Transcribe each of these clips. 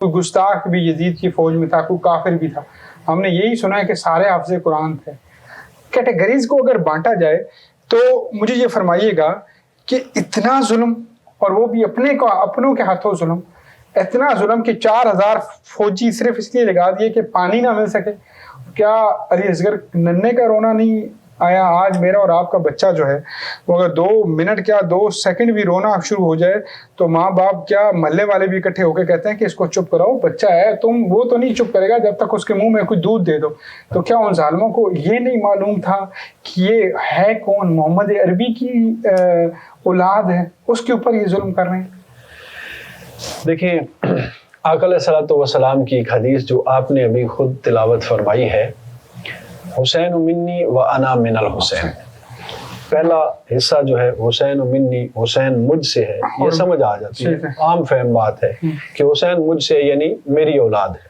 کوئی گستاخ بھی یزید کی فوج میں تھا، کوئی کافر بھی تھا. ہم نے یہی سنا ہے کہ سارے حافظ قرآن تھے. کیٹیگریز کو اگر بانٹا جائے تو مجھے یہ فرمائیے گا کہ اتنا ظلم، اور وہ بھی اپنوں کے ہاتھوں ظلم، اتنا ظلم کہ 4000 فوجی صرف اس لیے لگا دیے کہ پانی نہ مل سکے. کیا علی اصغر ننھے کا رونا نہیں آیا؟ آج میرا اور آپ کا بچہ جو ہے وہ اگر 2 منٹ کیا 2 سیکنڈ بھی رونا شروع ہو جائے تو ماں باپ کیا محلے والے بھی اکٹھے ہو کے کہتے ہیں کہ اس کو چپ کراؤ، بچہ ہے، وہ تو نہیں چپ کرے گا جب تک اس کے منہ میں کچھ دودھ دے دو. تو کیا ان ظالموں کو یہ نہیں معلوم تھا کہ یہ ہے کون؟ محمد عربی کی اولاد ہے، اس کے اوپر یہ ظلم کر رہے ہیں. دیکھیں، آقا علیہ الصلوۃ والسلام کی ایک حدیث جو آپ نے ابھی خود تلاوت فرمائی ہے، حسین منی و انا من الحسین. پہلا حصہ جو ہے حسین منی، حسین مجھ سے ہے، یہ سمجھ آ جاتی ہے، عام فہم بات ہے کہ حسین مجھ سے یعنی میری اولاد ہے.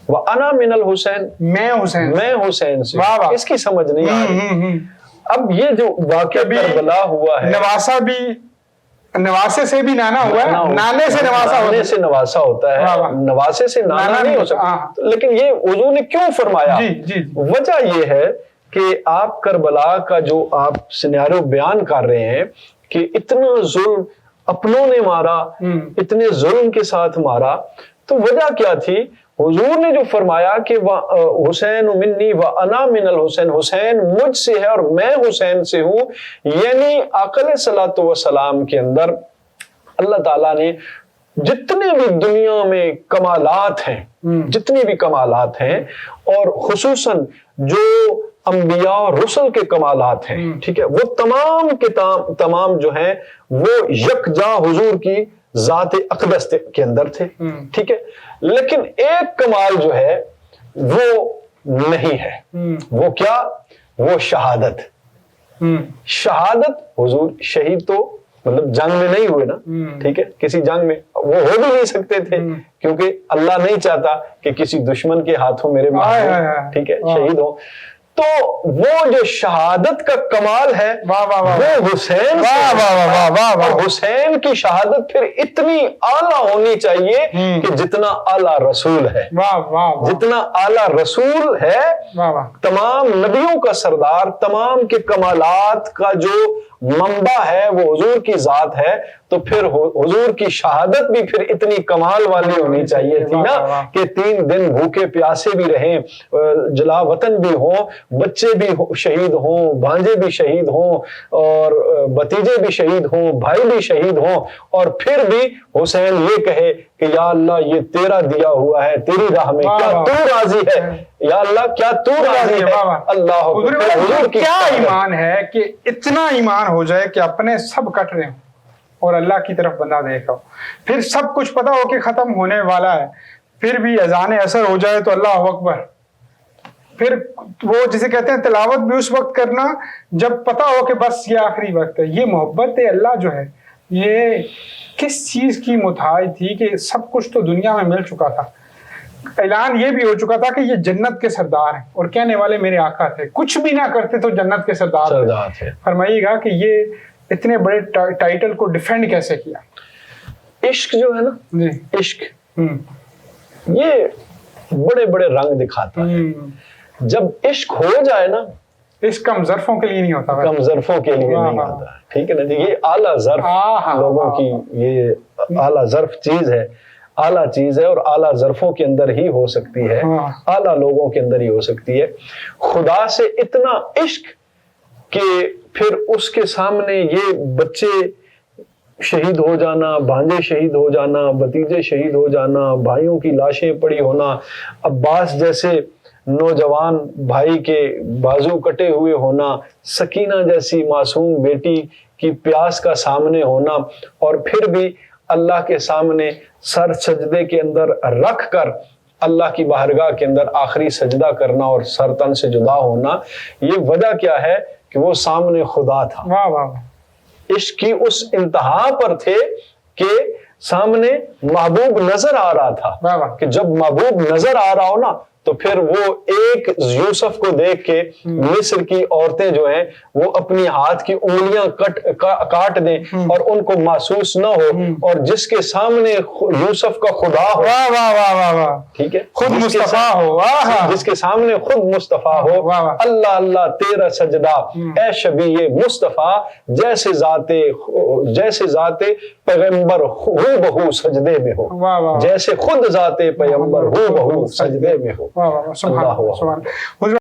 و انا من الحسین، میں حسین سے، اس کی سمجھ نہیں آ رہی. اب یہ جو واقعہ کربلا ہوا ہے، نواسے سے بھی نانا ہوا ہے، نانے سے نواسا ہوتا ہے، نواسے سے نانا نہیں ہو سکتا. لیکن یہ حضور نے کیوں فرمایا؟ وجہ یہ ہے کہ آپ کربلا کا جو آپ سینیریو بیان کر رہے ہیں کہ اتنا ظلم اپنوں نے مارا، اتنے ظلم کے ساتھ مارا، تو وجہ کیا تھی؟ حضور نے جو فرمایا کہ حسین منی و انا من الحسین، حسین مجھ سے ہے اور میں حسین سے ہوں. یعنی آقا علیہ الصلوۃ والسلام کے اندر اللہ تعالیٰ نے جتنے بھی دنیا میں کمالات ہیں، جتنی بھی کمالات ہیں، اور خصوصاً جو انبیاء اور رسل کے کمالات ہیں، ٹھیک ہے، وہ تمام کے تمام جو ہیں وہ یکجا حضور کی ذات اقدس کے اندر تھے، ٹھیک ہے. لیکن ایک کمال جو ہے وہ نہیں ہے. وہ کیا؟ وہ شہادت. شہادت، حضور شہید تو مطلب جنگ میں نہیں ہوئے نا، ٹھیک ہے، کسی جنگ میں وہ ہو بھی نہیں سکتے تھے کیونکہ اللہ نہیں چاہتا کہ کسی دشمن کے ہاتھوں میرے محبوب، ٹھیک ہے، شہید ہو. تو وہ جو شہادت کا کمال ہے وہ حسین سے، حسین کی شہادت پھر اتنی اعلیٰ ہونی چاہیے کہ جتنا اعلیٰ رسول ہے، جتنا اعلیٰ رسول ہے، تمام نبیوں کا سردار، تمام کے کمالات کا جو منبع ہے وہ حضور کی ذات ہے. تو پھر حضور کی شہادت بھی پھر اتنی کمال والی ہونی چاہیے تھی نا کہ 3 دن بھوکے پیاسے بھی رہیں، جلا وطن بھی ہوں، بچے بھی شہید ہوں، بھانجے بھی شہید ہوں، اور بھتیجے بھی شہید ہوں، بھائی بھی شہید ہوں، اور پھر بھی حسین یہ کہے کہ یا اللہ یہ تیرا دیا ہوا ہے، تیری راہ میں کیا تو راضی ہے، یا اللہ کیا تو راضی ہے. اللہ حضور کیا ایمان ہے کہ اتنا ایمان ہو جائے کہ اپنے سب کٹ رہے ہوں اور اللہ کی طرف بندہ دیکھا ہو، پھر سب کچھ پتا ہو کہ ختم ہونے والا ہے، پھر بھی اذان اثر ہو جائے تو اللہ اکبر. پھر وہ جسے کہتے ہیں تلاوت بھی اس وقت کرنا جب پتا ہو کہ بس یہ آخری وقت ہے. یہ محبت اللہ جو ہے یہ کس چیز کی متحد تھی کہ سب کچھ تو دنیا میں مل چکا تھا، اعلان یہ بھی ہو چکا تھا کہ یہ جنت کے سردار ہیں اور کہنے والے میرے آقا تھے، کچھ بھی نہ کرتے تو جنت کے سردار تھے. فرمائیے گا کہ یہ اتنے بڑے ٹائٹل کو ڈیفینڈ کیسے کیا؟ عشق جو ہے نا، عشق یہ بڑے بڑے رنگ دکھاتا ہے. جب عشق ہو جائے نا، عشق کم ظرفوں کے لیے نہیں ہوتا، کم ظرفوں کے لیے نہیں ہوتا، ٹھیک ہے نا. یہ اعلیٰ ظرف لوگوں کی، یہ اعلیٰ ظرف چیز ہے، اعلیٰ چیز ہے، اور اعلیٰ ظرفوں کے اندر ہی ہو سکتی ہے، اعلیٰ لوگوں کے اندر ہی ہو سکتی ہے. خدا سے اتنا عشق کہ پھر اس کے سامنے یہ بچے شہید ہو جانا، بھانجے شہید ہو جانا، بھتیجے شہید ہو جانا، بھائیوں کی لاشیں پڑی ہونا، عباس جیسے نوجوان بھائی کے بازو کٹے ہوئے ہونا، سکینہ جیسی معصوم بیٹی کی پیاس کا سامنے ہونا، اور پھر بھی اللہ کے سامنے سر سجدے کے اندر رکھ کر اللہ کی بارگاہ کے اندر آخری سجدہ کرنا اور سر تن سے جدا ہونا. یہ وجہ کیا ہے کہ وہ سامنے خدا تھا. عشق کی اس انتہا پر تھے کہ سامنے محبوب نظر آ رہا تھا، کہ جب محبوب نظر آ رہا ہو نا تو پھر وہ ایک یوسف کو دیکھ کے مصر کی عورتیں جو ہیں وہ اپنی ہاتھ کی انگلیاں کاٹ دیں اور ان کو محسوس نہ ہو، اور جس کے سامنے یوسف کا خدا ہو، واہ واہ واہ واہ واہ، ٹھیک ہے، خود مصطفیٰ ہو، جس کے سامنے خود مصطفیٰ ہو، اللہ اللہ تیرا سجدہ اے شبیہ مصطفیٰ جیسے ذات پیغمبر ہو بہو سجدے میں ہو، جیسے خود ذات پیغمبر ہو بہو سجدے میں ہو۔ سبحان اللہ۔